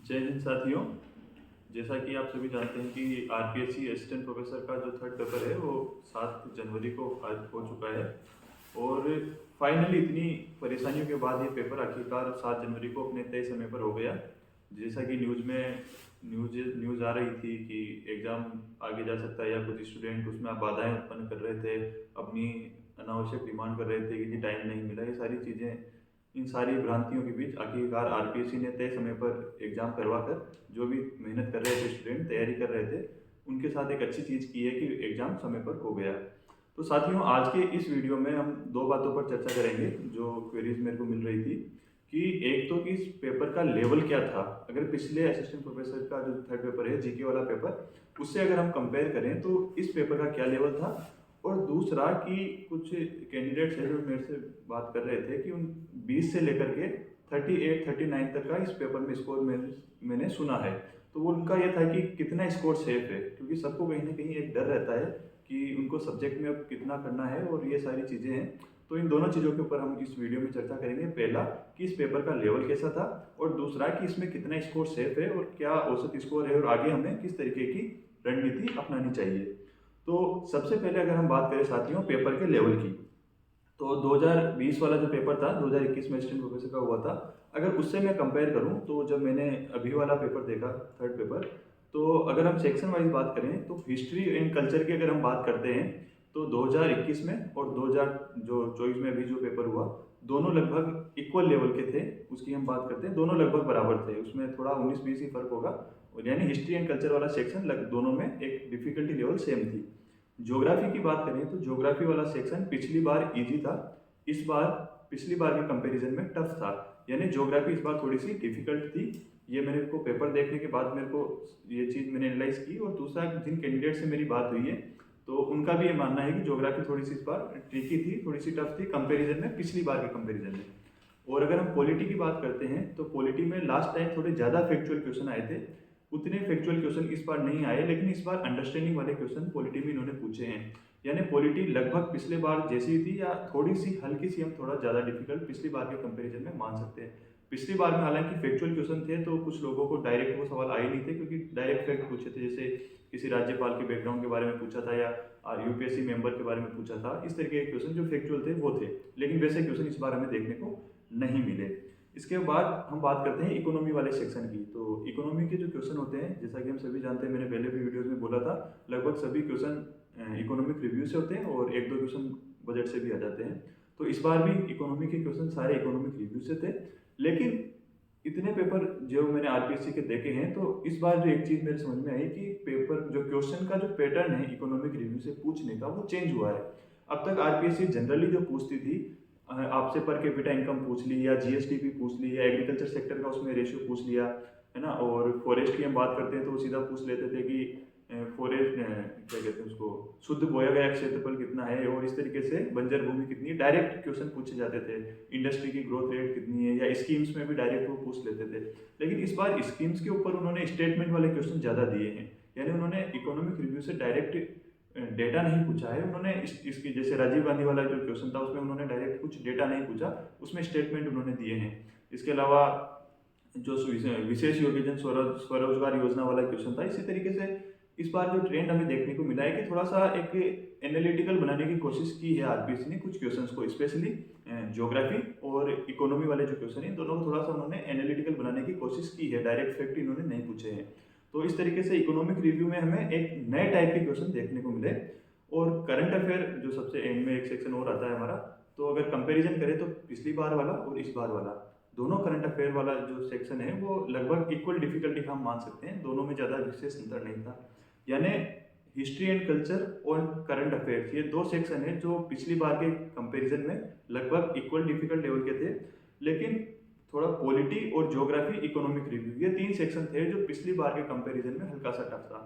जय हिंद साथियों। जैसा कि आप सभी जानते हैं कि आरपीएससी असिस्टेंट प्रोफेसर का जो थर्ड पेपर है वो 7 जनवरी को आज हो चुका है। और फाइनली इतनी परेशानियों के बाद ये पेपर आखिरकार 7 जनवरी को अपने तय समय पर हो गया। जैसा कि न्यूज़ आ रही थी कि एग्ज़ाम आगे जा सकता है या कुछ स्टूडेंट उसमें बाधाएं उत्पन्न कर रहे थे, अपनी अनावश्यक डिमांड कर रहे थे कि जी टाइम नहीं मिला, ये सारी चीज़ें, इन सारी भ्रांतियों के बीच आखिरकार आरपीएससी ने तय समय पर एग्ज़ाम करवाकर जो भी मेहनत कर रहे थे स्टूडेंट, तैयारी कर रहे थे, उनके साथ एक अच्छी चीज़ की है कि एग्ज़ाम समय पर हो गया। तो साथियों, आज के इस वीडियो में हम दो बातों पर चर्चा करेंगे जो क्वेरीज मेरे को मिल रही थी। कि एक तो कि इस पेपर का लेवल क्या था, अगर पिछले असिस्टेंट प्रोफेसर का जो थर्ड पेपर है जीके वाला पेपर, उससे अगर हम कंपेयर करें तो इस पेपर का क्या लेवल था। और दूसरा कि कुछ कैंडिडेट्स हैं जो मेरे से बात कर रहे थे कि उन 20 से लेकर के 38 39 तक का इस पेपर में स्कोर मैंने सुना है। तो वो उनका ये था कि कितना स्कोर सेफ है, क्योंकि सबको कहीं ना कहीं एक डर रहता है कि उनको सब्जेक्ट में अब कितना करना है और ये सारी चीज़ें हैं। तो इन दोनों चीज़ों के ऊपर हम इस वीडियो में चर्चा करेंगे। पहला कि इस पेपर का लेवल कैसा था, और दूसरा कि इसमें कितना स्कोर सेफ है और क्या औसत स्कोर है और आगे हमें किस तरीके की रणनीति अपनानी चाहिए। तो सबसे पहले अगर हम बात करें साथियों पेपर के लेवल की, तो 2020 वाला जो पेपर था 2021 में असिस्टेंट प्रोफेसर का हुआ था, अगर उससे मैं कंपेयर करूं तो जब मैंने अभी वाला पेपर देखा थर्ड पेपर, तो अगर हम सेक्शन वाइज बात करें तो हिस्ट्री एंड कल्चर की अगर हम बात करते हैं तो 2021 में और 2024 में अभी जो पेपर हुआ, दोनों लगभग इक्वल लेवल के थे। उसकी हम बात करते हैं, दोनों लगभग बराबर थे, उसमें थोड़ा 19-20 ही फर्क होगा। और यानी हिस्ट्री एंड कल्चर वाला सेक्शन दोनों में एक डिफिकल्टी लेवल सेम थी। ज्योग्राफी की बात करें तो ज्योग्राफी वाला सेक्शन पिछली बार इजी था, इस बार पिछली बार के कंपैरिजन में टफ था। यानी ज्योग्राफी इस बार थोड़ी सी डिफिकल्ट थी। ये मेरे को पेपर देखने के बाद मेरे को ये चीज़ मैंने एनालाइज की, और दूसरा जिन कैंडिडेट से मेरी बात हुई है तो उनका भी ये मानना है कि ज्योग्राफी थोड़ी सी इस बार ट्रिकी थी, थोड़ी सी टफ थी कंपैरिजन में, पिछली बार के कंपैरिजन में। और अगर हम पॉलिटी की बात करते हैं तो पॉलिटी में लास्ट टाइम थोड़े ज़्यादा फैक्चुअल क्वेश्चन आए थे, उतने फैक्चुअल क्वेश्चन इस बार नहीं आए, लेकिन इस बार अंडरस्टैंडिंग वाले क्वेश्चन पॉलिटी में इन्होंने पूछे हैं। यानी पॉलिटी लगभग पिछले बार जैसी थी या थोड़ी सी हल्की सी, हम थोड़ा ज़्यादा डिफिकल्ट पिछली बार के कंपैरिजन में मान सकते हैं। पिछली बार में हालांकि फैक्चुअल क्वेश्चन थे तो कुछ लोगों को डायरेक्ट वो सवाल आए नहीं थे, क्योंकि डायरेक्ट फैक्ट पूछे थे, जैसे किसी राज्यपाल के बैकग्राउंड के बारे में पूछा था या यूपीएससी मेंबर के बारे में पूछा था। इस तरीके के क्वेश्चन जो फैक्चुअल थे वो थे, लेकिन वैसे क्वेश्चन इस बार हमें देखने को नहीं मिले। इसके बाद हम बात करते हैं इकोनॉमी वाले सेक्शन की। तो इकोनॉमी के जो क्वेश्चन होते हैं, जैसा कि हम सभी जानते हैं, मैंने पहले भी वीडियोस में बोला था, लगभग सभी क्वेश्चन इकोनॉमिक रिव्यू से होते हैं और एक दो क्वेश्चन बजट से भी आ जाते हैं। तो इस बार भी इकोनॉमी के क्वेश्चन सारे इकोनॉमिक रिव्यू से थे। लेकिन इतने पेपर जो मैंने आरपीएससी के देखे हैं, तो इस बार जो एक चीज़ मेरे समझ में आई कि पेपर जो क्वेश्चन का जो पैटर्न है इकोनॉमिक रिव्यू से पूछने का, वो चेंज हुआ है। अब तक आरपीएससी जनरली जो पूछती थी, आपसे पर कैपिटा इनकम पूछ ली या जीएसटीपी पूछ ली या एग्रीकल्चर सेक्टर का उसमें रेशियो पूछ लिया, है ना। और फॉरेस्ट की हम बात करते हैं तो वो सीधा पूछ लेते थे कि फॉरेस्ट क्या कहते हैं उसको, शुद्ध बोया गया क्षेत्रफल कितना है, और इस तरीके से बंजर भूमि कितनी है, डायरेक्ट क्वेश्चन पूछे जाते थे। इंडस्ट्री की ग्रोथ रेट कितनी है, या स्कीम्स में भी डायरेक्ट वो पूछ लेते थे। लेकिन इस बार स्कीम्स के ऊपर उन्होंने स्टेटमेंट वाले क्वेश्चन ज़्यादा दिए हैं। यानी उन्होंने इकोनॉमिक रिव्यू से डायरेक्ट डेटा नहीं पूछा है, उन्होंने इसकी जैसे राजीव गांधी वाला जो क्वेश्चन था उसमें उन्होंने डायरेक्ट कुछ डेटा नहीं पूछा, उसमें स्टेटमेंट उन्होंने दिए हैं। इसके अलावा जो विशेष योग्यजन स्वरोजगार योजना वाला क्वेश्चन था, इसी तरीके से इस बार जो ट्रेंड हमें देखने को मिला है कि थोड़ा सा एक एनालिटिकल बनाने की कोशिश की है आरपीएससी ने कुछ क्वेश्चंस को, स्पेशली ज्योग्राफी और इकोनॉमी वाले जो क्वेश्चन हैं दोनों को थोड़ा सा उन्होंने एनालिटिकल बनाने की कोशिश की है, डायरेक्ट फैक्ट इन्होंने नहीं पूछे हैं। तो इस तरीके से इकोनॉमिक रिव्यू में हमें एक नए टाइप के क्वेश्चन देखने को मिले। और करंट अफेयर जो सबसे एंड में एक सेक्शन और आता है हमारा, तो अगर कंपैरिजन करें तो पिछली बार वाला और इस बार वाला, दोनों करंट अफेयर वाला जो सेक्शन है वो लगभग इक्वल डिफिकल्टी हम मान सकते हैं, दोनों में ज़्यादा विशेष अंतर नहीं था। यानी हिस्ट्री एंड कल्चर और करंट अफेयर्स, ये दो सेक्शन है जो पिछली बार के कंपैरिजन में लगभग इक्वल डिफिकल्ट लेवल के थे। लेकिन थोड़ा पॉलिटी और ज्योग्राफी इकोनॉमिक रिव्यू, ये तीन सेक्शन थे जो पिछली बार के कंपैरिजन में हल्का सा टफ था।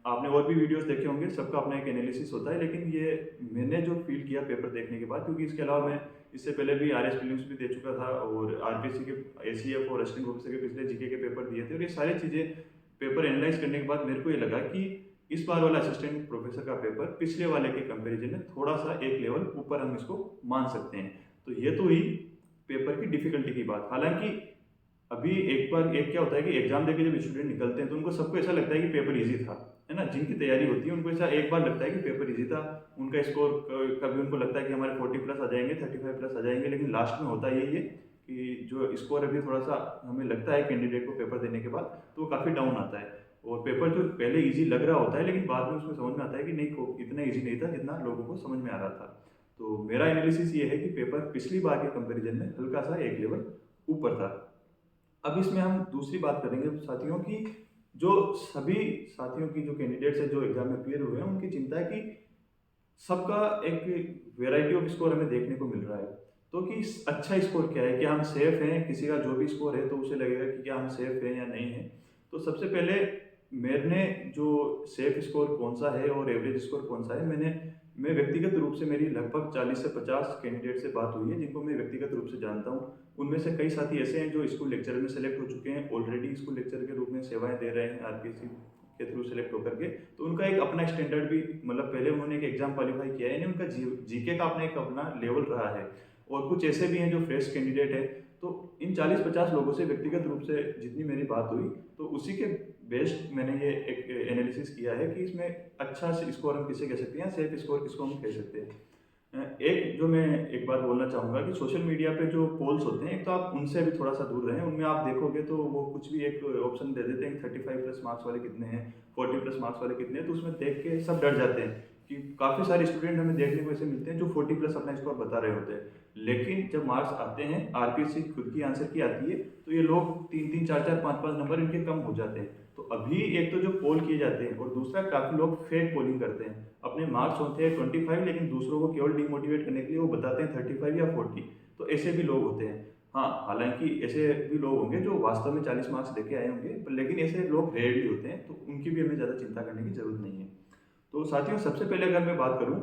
आपने और भी वीडियोस देखे होंगे, सबका अपना एक एनालिसिस होता है, लेकिन ये मैंने जो फील किया पेपर देखने के बाद, क्योंकि इसके अलावा मैं इससे पहले भी आरएस प्रीलिम्स भी दे चुका था और आरपीएससी के एसीएफ और असिस्टेंट प्रोफेसर के पिछले जीके के पेपर दिए थे, और ये सारी चीज़ें पेपर एनालाइज करने के बाद मेरे को ये लगा कि इस बार वाला असिस्टेंट प्रोफेसर का पेपर पिछले वाले के कंपैरिजन में थोड़ा सा एक लेवल ऊपर हम इसको मान सकते हैं। तो ये तो हुई पेपर की डिफिकल्टी की बात। हालांकि अभी एक बार एक क्या होता है कि एग्जाम देके जब स्टूडेंट निकलते हैं तो उनको सबको ऐसा लगता है कि पेपर इजी था, है ना। जिनकी तैयारी होती है उनको ऐसा एक बार लगता है कि पेपर इजी था, उनका स्कोर कभी उनको लगता है कि हमारे 40 प्लस आ जाएंगे, 35 प्लस आ जाएंगे, लेकिन लास्ट में होता यही है कि जो स्कोर अभी थोड़ा सा हमें लगता है कैंडिडेट को पेपर देने के बाद तो वो काफ़ी डाउन आता है। और पेपर जो पहले ईजी लग रहा होता है लेकिन बाद में उसमें समझ में आता है कि नहीं इतना ईजी नहीं था जितना लोगों को समझ में आ रहा था। तो मेरा एनालिसिस ये है कि पेपर पिछली बार के कंपैरिजन में हल्का सा एक लेवल ऊपर था। अब इसमें हम दूसरी बात करेंगे साथियों की, जो सभी साथियों की जो कैंडिडेट्स हैं जो एग्जाम में अपियर हुए हैं उनकी चिंता है कि सबका एक वेराइटी ऑफ स्कोर हमें देखने को मिल रहा है। तो कि अच्छा स्कोर क्या है, क्या हम सेफ हैं, किसी का जो भी स्कोर है तो उसे लगेगा कि क्या हम सेफ हैं या नहीं है। तो सबसे पहले मैंने जो सेफ स्कोर कौन सा है और एवरेज स्कोर कौन सा है, मैं व्यक्तिगत रूप से मेरी लगभग 40 से 50 कैंडिडेट से बात हुई है जिनको मैं व्यक्तिगत रूप से जानता हूँ। उनमें से कई साथी ऐसे हैं जो स्कूल लेक्चर में सेलेक्ट हो चुके हैं, ऑलरेडी स्कूल लेक्चर के रूप में सेवाएं दे रहे हैं आरपीएससी के थ्रू सेलेक्ट होकर के। तो उनका एक अपना स्टैंडर्ड भी, मतलब पहले उन्होंने एक एग्जाम क्वालिफाई किया है, यानी उनका जीके का अपना एक अपना लेवल रहा है। और कुछ ऐसे भी हैं जो फ्रेश कैंडिडेट है। तो इन 40-50 लोगों से व्यक्तिगत रूप से जितनी मेरी बात हुई तो उसी के बेस्ड मैंने ये एक एनालिसिस किया है कि इसमें अच्छा स्कोर हम किसे कह सकते हैं, सेफ स्कोर किसको हम कह सकते हैं। एक जो मैं एक बात बोलना चाहूँगा कि सोशल मीडिया पे जो पोल्स होते हैं, एक तो आप उनसे भी थोड़ा सा दूर रहें। उनमें आप देखोगे तो वो कुछ भी एक ऑप्शन दे देते हैं कि 35 प्लस मार्क्स वाले कितने हैं, 40 प्लस मार्क्स वाले कितने हैं, तो उसमें देख के सब डर जाते हैं कि काफ़ी सारे स्टूडेंट हमें देखने को ऐसे मिलते हैं जो 40 प्लस अपना स्कोर बता रहे होते हैं, लेकिन जब मार्क्स आते हैं आरपीएससी खुद की आंसर की आती है तो ये लोग 3-3, 4-4, 5-5 नंबर इनके कम हो जाते हैं। तो अभी एक तो जो पोल किए जाते हैं और दूसरा काफ़ी लोग फेक पोलिंग करते हैं। अपने मार्क्स होते हैं 25 लेकिन दूसरों को केवल डिमोटिवेट करने के लिए वो बताते हैं 35 या 40। तो ऐसे भी लोग होते हैं। हाँ, हालांकि ऐसे भी लोग होंगे जो वास्तव में 40 मार्क्स लेके आए होंगे, लेकिन ऐसे लोग रेयरली होते हैं, तो उनकी भी हमें ज़्यादा चिंता करने की जरूरत नहीं है। तो साथियों, सबसे पहले अगर मैं बात करूँ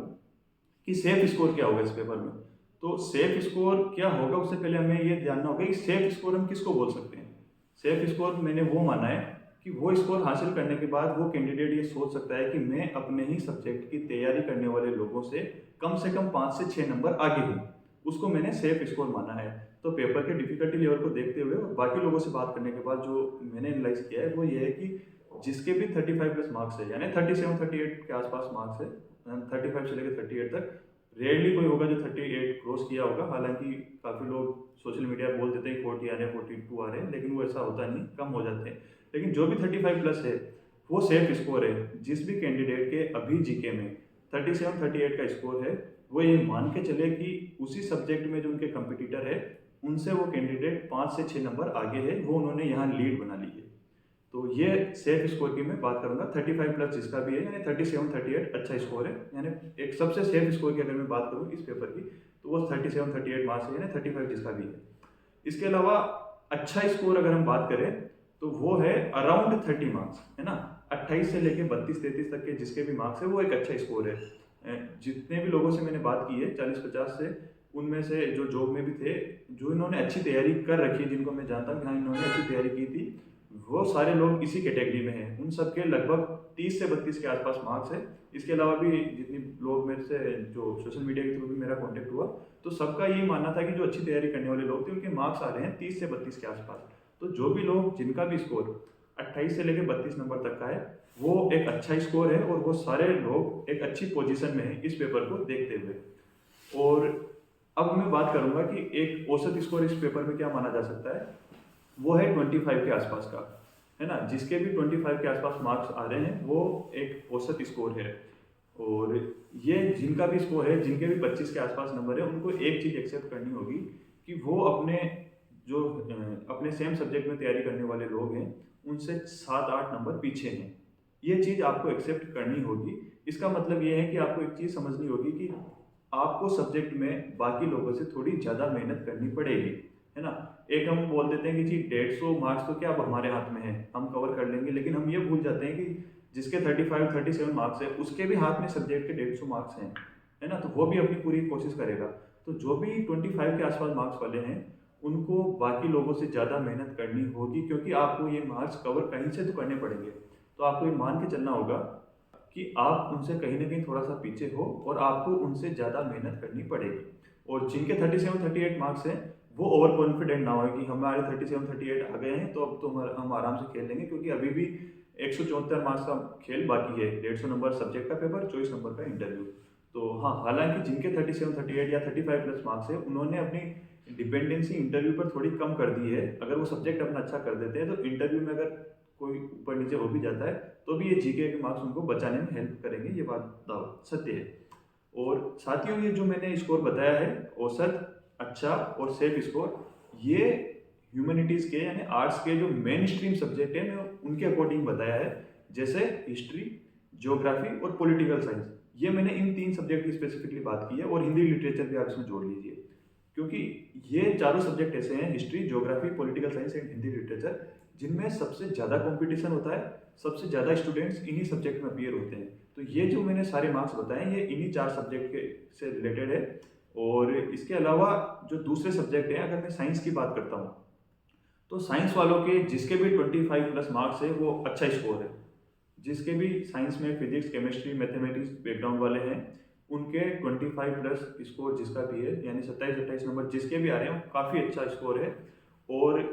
कि सेफ स्कोर क्या होगा इस पेपर में, तो सेफ स्कोर क्या होगा उससे पहले हमें ये जानना होगा कि सेफ स्कोर हम किसको बोल सकते हैं। सेफ स्कोर मैंने वो माना है कि वो स्कोर हासिल करने के बाद वो कैंडिडेट ये सोच सकता है कि मैं अपने ही सब्जेक्ट की तैयारी करने वाले लोगों से कम 5 से 6 नंबर आगे हूँ, उसको मैंने सेफ स्कोर माना है। तो पेपर के डिफिकल्टी लेवल को देखते हुए और बाकी लोगों से बात करने के बाद जो मैंने एनालाइज किया है वो ये है कि जिसके भी 35 प्लस मार्क्स है, यानी 37-38 के आसपास मार्क्स है, 35 से लेकर 38 तक, रेयरली कोई होगा जो 38 क्रॉस किया होगा। हालांकि काफ़ी लोग सोशल मीडिया बोल देते हैं 40 आ रहे हैं, 42 आ रहे हैं, लेकिन वो ऐसा होता नहीं, कम हो जाते हैं। लेकिन जो भी 35 प्लस है वो सेफ स्कोर है। जिस भी कैंडिडेट के अभी जीके में 37-38 का स्कोर है, वो ये मान के चले कि उसी सब्जेक्ट में जो उनके कंपिटिटर है उनसे वो कैंडिडेट 5 से 6 नंबर आगे है, वो उन्होंने यहाँ लीड बना ली है। तो ये सेफ स्कोर की मैं बात करूंगा। 35 प्लस जिसका भी है, यानी 37-38 अच्छा स्कोर है। यानी एक सबसे सेफ स्कोर की अगर मैं बात करूँ इस पेपर की तो वो 37-38 मार्क्स है, यानी 35 जिसका भी है। इसके अलावा अच्छा स्कोर अगर हम बात करें तो वो है अराउंड 30 मार्क्स, है ना। 28 से लेके 32-33 तक के जिसके भी मार्क्स है वो एक अच्छा स्कोर है। जितने भी लोगों से मैंने बात की है 40-50 से, उनमें से जो जॉब में भी थे, जो इन्होंने अच्छी तैयारी कर रखी है, जिनको मैं जानता हूँ कि हाँ इन्होंने अच्छी तैयारी की थी, वो सारे लोग इसी कैटेगरी में हैं। उन सबके लगभग 30 से 32 के आसपास मार्क्स है। इसके अलावा भी जितनी लोग मेरे से जो सोशल मीडिया के थ्रू भी मेरा कांटेक्ट हुआ, तो सबका यही मानना था कि जो अच्छी तैयारी करने वाले लोग थे उनके मार्क्स आ रहे हैं 30 से 32 के आसपास। तो जो भी लोग जिनका भी स्कोर 28 से लेकर 32 नंबर तक का है वो एक अच्छा स्कोर है, और वो सारे लोग एक अच्छी पोजीशन में है इस पेपर को देखते हुए। और अब मैं बात करूंगा कि एक औसत स्कोर इस पेपर में क्या माना जा सकता है, वो है 25 के आसपास का, है ना। जिसके भी 25 के आसपास मार्क्स आ रहे हैं वो एक औसत स्कोर है। और ये जिनका भी स्कोर है, जिनके भी 25 के आसपास नंबर है, उनको एक चीज़ एक्सेप्ट करनी होगी कि वो अपने जो अपने सेम सब्जेक्ट में तैयारी करने वाले लोग हैं उनसे 7-8 नंबर पीछे हैं। ये चीज़ आपको एक्सेप्ट करनी होगी। इसका मतलब ये है कि आपको एक चीज़ समझनी होगी कि आपको सब्जेक्ट में बाकी लोगों से थोड़ी ज़्यादा मेहनत करनी पड़ेगी, है ना। एक हम बोल देते हैं कि जी 150 मार्क्स तो क्या अब हमारे हाथ में है, हम कवर कर लेंगे, लेकिन हम ये भूल जाते हैं कि जिसके 35-37 मार्क्स है उसके भी हाथ में सब्जेक्ट के 150 मार्क्स हैं, है ना। तो वो भी अपनी पूरी कोशिश करेगा। तो जो भी 25 के आसपास मार्क्स वाले हैं उनको बाकी लोगों से ज़्यादा मेहनत करनी होगी, क्योंकि आपको ये मार्क्स कवर कहीं से तो करने पड़ेंगे। तो आपको ये मान के चलना होगा कि आप उनसे कहीं ना कहीं थोड़ा सा पीछे हो और आपको उनसे ज़्यादा मेहनत करनी पड़ेगी। और जिनके 37-38 मार्क्स हैं वो ओवर कॉन्फिडेंट ना हो कि हमारे 37-38 आ गए हैं तो अब तो हम आराम से खेल लेंगे, क्योंकि अभी भी 174 मार्क्स का खेल बाकी है। 150 नंबर सब्जेक्ट का पेपर, 24 नंबर का इंटरव्यू। तो हाँ, हालांकि जिनके 37-38 या 35 प्लस मार्क्स है, उन्होंने अपनी डिपेंडेंसी इंटरव्यू पर थोड़ी कम कर दी है। अगर वो सब्जेक्ट अपना अच्छा कर देते हैं तो इंटरव्यू में अगर कोई ऊपर नीचे हो भी जाता है तो भी ये जीके के मार्क्स उनको बचाने में हेल्प करेंगे, ये बात सत्य है। और साथियों, ये जो मैंने स्कोर बताया है, औसत, अच्छा और सेफ स्कोर, ये ह्यूमैनिटीज़ के यानी आर्ट्स के जो मेन स्ट्रीम सब्जेक्ट है, मैं उनके अकॉर्डिंग बताया है। जैसे हिस्ट्री, ज्योग्राफी और पॉलिटिकल साइंस, ये मैंने इन 3 सब्जेक्ट की स्पेसिफिकली बात की है, और हिंदी लिटरेचर भी आप इसमें जोड़ लीजिए, क्योंकि ये चारों सब्जेक्ट ऐसे हैं, history, geography, political science and Hindi literature, जिनमें सबसे ज़्यादा कंपटीशन होता है, सबसे ज़्यादा स्टूडेंट्स इन्हीं सब्जेक्ट में अपीयर होते हैं। तो ये जो मैंने सारे मार्क्स बताए, ये इन्हीं 4 सब्जेक्ट के से रिलेटेड है। और इसके अलावा जो दूसरे सब्जेक्ट हैं, अगर मैं साइंस की बात करता हूँ, तो साइंस वालों के जिसके भी 25 प्लस मार्क्स है, वो अच्छा स्कोर है। जिसके भी साइंस में फिजिक्स, केमिस्ट्री, मैथमेटिक्स बैकग्राउंड वाले हैं, उनके 25 प्लस स्कोर जिसका भी है, यानी 27-28 नंबर जिसके भी आ रहे हैं, वो काफ़ी अच्छा स्कोर है। और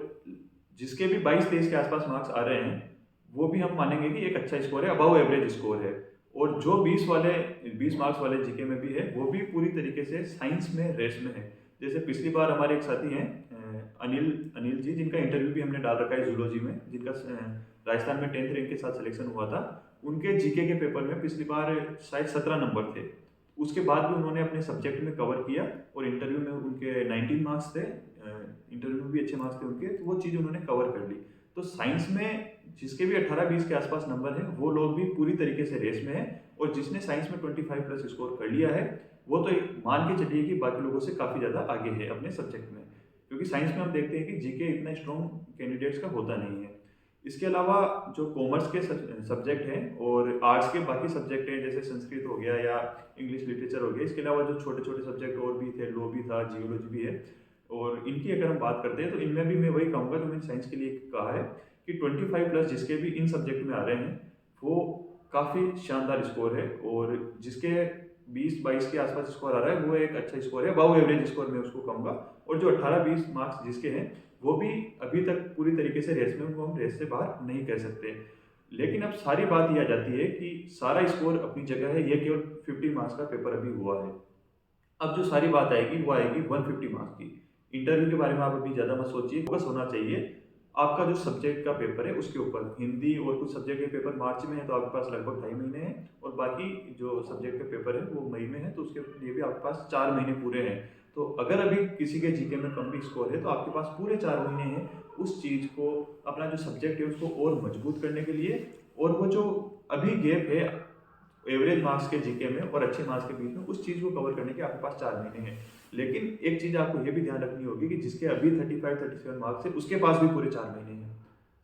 जिसके भी 22-23 के आसपास मार्क्स आ रहे हैं, वो भी हम मानेंगे कि एक अच्छा स्कोर है, अबव एवरेज स्कोर है। और जो 20 मार्क्स वाले जीके में भी है, वो भी पूरी तरीके से साइंस में रेस में है। जैसे पिछली बार हमारे एक साथी हैं, अनिल अनिल जी, जिनका इंटरव्यू भी हमने डाल रखा है जूलॉजी में, जिनका राजस्थान में 10th रैंक के साथ सिलेक्शन हुआ था। उनके जीके के पेपर में पिछली बार शायद 17 नंबर थे। उसके बाद भी उन्होंने अपने सब्जेक्ट में कवर किया, और इंटरव्यू में उनके 19 मार्क्स थे, इंटरव्यू में भी अच्छे मार्क्स थे उनके, तो वो चीज़ उन्होंने कवर कर ली। तो साइंस में जिसके भी 18-20 के आसपास नंबर हैं, वो लोग भी पूरी तरीके से रेस में हैं। और जिसने साइंस में 25 प्लस स्कोर कर लिया है, वो तो मान के चलिए कि बाकी लोगों से काफ़ी ज़्यादा आगे है अपने सब्जेक्ट में, क्योंकि साइंस में हम देखते हैं कि जीके इतना स्ट्रॉन्ग कैंडिडेट्स का होता नहीं है। इसके अलावा जो कॉमर्स के सब्जेक्ट हैं और आर्ट्स के बाकी सब्जेक्ट हैं, जैसे संस्कृत हो गया या इंग्लिश लिटरेचर हो गया, इसके अलावा जो छोटे छोटे सब्जेक्ट और भी थे, लॉ भी था, जियोलॉजी भी है, और इनकी अगर हम बात करते हैं तो इनमें भी मैं वही कहूँगा जो मैंने साइंस के लिए कहा है, कि 25 प्लस जिसके भी इन सब्जेक्ट में आ रहे हैं, वो काफ़ी शानदार स्कोर है। और जिसके 20-22 के आसपास स्कोर आ रहा है, वो एक अच्छा स्कोर है, अबव एवरेज स्कोर मैं उसको कहूँगा। और जो 18-20 मार्क्स जिसके हैं, वो भी अभी तक पूरी तरीके से रेस में, उनको हम रेस से बाहर नहीं कह सकते। लेकिन अब सारी बात ये आ जाती है कि सारा स्कोर अपनी जगह है, ये केवल 50 मार्क्स का पेपर अभी हुआ है। अब जो सारी बात आएगी, वो आएगी 150 मार्क्स की। इंटरव्यू के बारे में आप अभी ज़्यादा मत सोचिए, फोकस होना चाहिए आपका जो सब्जेक्ट का पेपर है उसके ऊपर। हिंदी और कुछ सब्जेक्ट के पेपर मार्च में है, तो आपके पास लगभग 2.5 महीने हैं, और बाकी जो सब्जेक्ट के पेपर है वो मई में है, तो उसके लिए भी आपके पास 4 महीने पूरे हैं। तो अगर अभी किसी के जीके में कम भी स्कोर है, तो आपके पास पूरे 4 महीने हैं उस चीज़ को, अपना जो सब्जेक्ट है उसको और मजबूत करने के लिए। और वो जो अभी गैप है एवरेज मार्क्स के जीके में और अच्छे मार्क्स के बीच में, उस चीज़ को कवर करने के आपके पास 4 महीने हैं। लेकिन एक चीज़ आपको ये भी ध्यान रखनी होगी कि जिसके अभी 35-37 मार्क्स है, उसके पास भी पूरे 4 महीने हैं।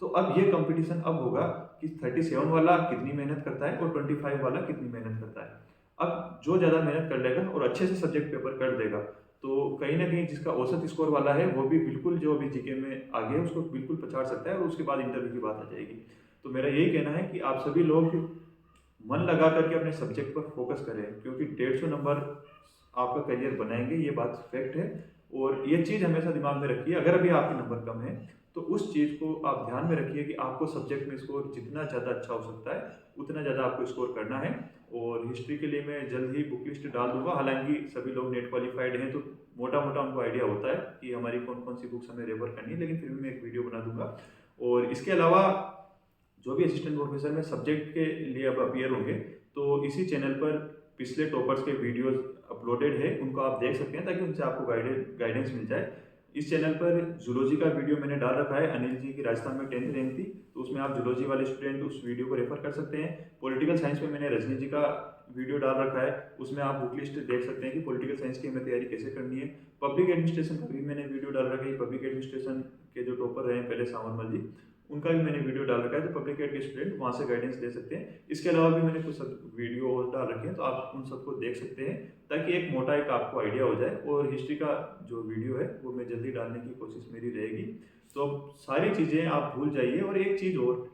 तो अब ये कंपटीशन अब होगा कि 37 वाला कितनी मेहनत करता है और 25 वाला कितनी मेहनत करता है। अब जो ज़्यादा मेहनत कर लेगा और अच्छे से सब्जेक्ट पेपर कर देगा, तो कहीं ना कहीं जिसका औसत स्कोर वाला है, वो भी बिल्कुल जो अभी जीके में आगे है उसको बिल्कुल पछाड़ सकता है, और उसके बाद इंटरव्यू की बात आ जाएगी। तो मेरा यही कहना है कि आप सभी लोग मन लगा करके अपने सब्जेक्ट पर फोकस करें, क्योंकि 150 नंबर आपका करियर बनाएंगे, ये बात फैक्ट है। और ये चीज़ हमेशा दिमाग में रखिए, अगर अभी आपके नंबर कम है तो उस चीज़ को आप ध्यान में रखिए कि आपको सब्जेक्ट में स्कोर जितना ज़्यादा अच्छा हो सकता है, उतना ज़्यादा आपको स्कोर करना है। और हिस्ट्री के लिए मैं जल्द ही बुक लिस्ट डाल दूंगा, हालांकि सभी लोग नेट क्वालिफाइड हैं, तो मोटा मोटा उनको आइडिया होता है कि हमारी कौन कौन सी बुक्स हमें रेफर करनी है, लेकिन फिर भी मैं एक वीडियो बना दूंगा। और इसके अलावा जो भी असिस्टेंट प्रोफेसर में सब्जेक्ट के लिए अब अपीयर होंगे, तो इसी चैनल पर पिछले टॉपर्स के वीडियोस अपलोडेड है, उनको आप देख सकते हैं, ताकि उनसे आपको गाइडेंस मिल जाए। इस चैनल पर जूलॉजी का वीडियो मैंने डाल रखा है, अनिल जी की राजस्थान में 10th रैंक थी, तो उसमें आप जूलॉजी वाले स्टूडेंट उस वीडियो को रेफर कर सकते हैं। पॉलिटिकल साइंस में मैंने रजनी जी का वीडियो डाल रखा है, उसमें आप बुक लिस्ट देख सकते हैं कि पॉलिटिकल साइंस की हमें तैयारी कैसे करनी है। पब्लिक एडमिनिस्ट्रेशन का भी मैंने वीडियो डाल रखा है, पब्लिक एडमिनिस्ट्रेशन के जो टॉपर रहे हैं पहले, सावरमल जी, उनका भी मैंने वीडियो डाल रखा है, तो पब्लिक एड के स्टूडेंट वहाँ से गाइडेंस ले सकते हैं। इसके अलावा भी मैंने कुछ वीडियो और डाल रखे हैं, तो आप उन सबको देख सकते हैं, ताकि एक मोटा एक आपको आइडिया हो जाए। और हिस्ट्री का जो वीडियो है वो मैं जल्दी डालने की कोशिश मेरी रहेगी। तो सारी चीज़ें आप भूल जाइए। और एक चीज़ और,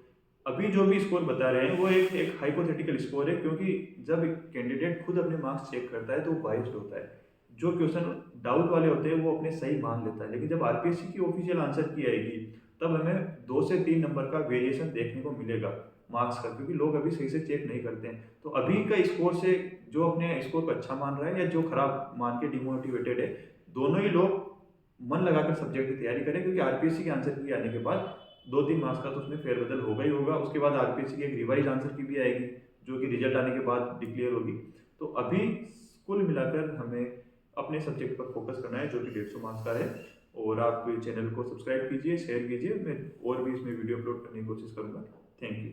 अभी जो भी स्कोर बता रहे हैं वो एक हाइपोथेटिकल स्कोर है, क्योंकि जब कैंडिडेट खुद अपने मार्क्स चेक करता है तो वो बाइस्ड होता है। जो क्वेश्चन डाउट वाले होते हैं वो अपने सही मान लेता है, लेकिन जब आरपीएससी की ऑफिशियल आंसर की आएगी तब हमें 2 से 3 नंबर का वेरिएशन देखने को मिलेगा मार्क्स का, क्योंकि लोग अभी सही से चेक नहीं करते हैं। तो अभी का स्कोर से जो अपने स्कोर को अच्छा मान रहा है या जो खराब मान के डिमोटिवेटेड है, दोनों ही लोग मन लगाकर सब्जेक्ट की तैयारी करें, क्योंकि आरपीएससी के आंसर की आने के बाद 2-3 मार्क्स का तो उसमें फेरबदल होगा ही होगा। उसके बाद आरपीएससी की एक रिवाइज आंसर की भी आएगी जो कि रिजल्ट आने के बाद डिक्लेयर होगी। तो अभी कुल मिलाकर हमें अपने सब्जेक्ट पर फोकस करना है जो कि 150 मार्क्स का है। और आप चैनल को सब्सक्राइब कीजिए, शेयर कीजिए, मैं और भी इसमें वीडियो अपलोड करने की कोशिश करूँगा। Thank you.